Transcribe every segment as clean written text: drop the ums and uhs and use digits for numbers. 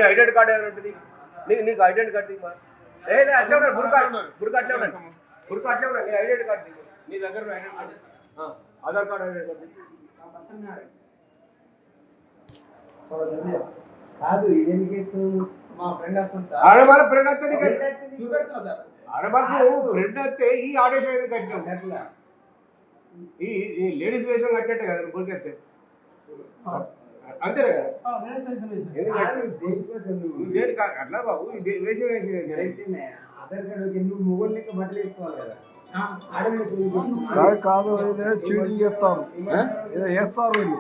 ఐడెంటి card ఏమైనా ఉంటుంది నీకు ఐడెంటి కార్డు దిగు అట్లే ఉన్నాయి బుర్కా అట్లే ఉన్నాయి బుర్కా అట్లే ఉన్నాయి నీ ఐడెంటి కార్డు దిగు నీ దగ్గర ఐడెంటి కార్డు ఆధార్ కార్డు ఐడెంటి కార్డు కాదు ఇదేం కేసు మా ఫ్రెండ్ వస్తుంది సార్ ఆడవాళ్ళ ఫ్రెండ్ వస్తే చూపెడుతున్నా సార్ ఆడవాళ్ళకు ఫ్రెండ్ వస్తే ఈ ఆదేశం ఎందుకు కట్టినాం ఈ లేడీస్ వేషం కట్టినట్టే కదా బుర్కెత్తే అంతేనే కదా దేనికి అట్లా బాబు వేషం వేసి ఆధార్ కార్డు ఎందుకు మొగోళ్ళు లెక్క బట్టలు వేసుకోవాలి కదా కాదు ఇదే చీటింగ్ చేస్తారు ఏదో వేస్తారు వీళ్ళు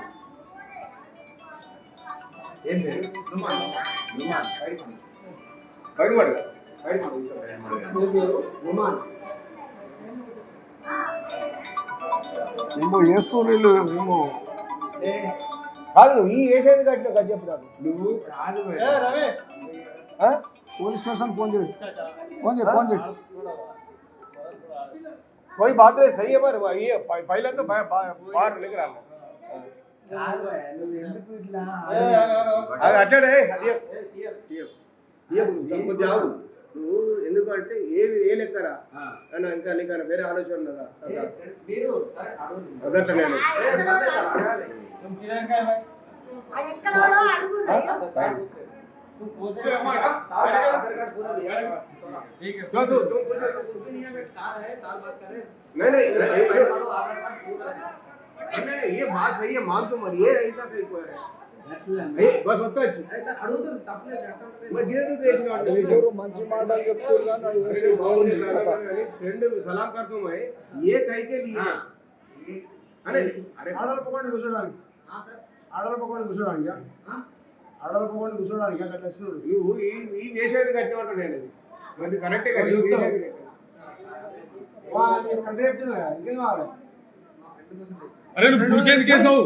ఏమో వేస్తారు వీళ్ళు ఏమో కాదు ఈ వేసేది కట్టిన కదా చెప్తాను నువ్వు కాదు పోలీస్ స్టేషన్ ఫోన్ చేయి ఫోన్ చేయి कोई बात नहीं सही है पर ये पहले तो बाहर लेकर आना అట్లే అది జావు నువ్వు ఎందుకంటే ఏ లెక్కరా ఇంకా నీకు వేరే ఆలోచన ఉన్నదా అదట్లా నేను नहीं ये बात सही है मान तो मरी है ऐसा कहीं को है बस होता है मैं गिरे तो देश में మంచి మాటలు చెప్తున్నారు फ्रेंड सलाम करता हूं मैं ये कहीं के लिए अरे अरे ఆడల పకోడి కూర్చోడానికి ఆడల పకోడి కూర్చోడానికి ఆడల పకోడి కూర్చోడానికి అక్కడ వచ్చినాడు నువ్వు ఈ వేసేది కట్టినట్టు నేను మరి కరెక్టే కదా ఈ వేసేది కరెక్ట్ చెప్తున్నా ఇంకేం కావాలి అరే నువ్వు బుర్కెందుకు వేసావు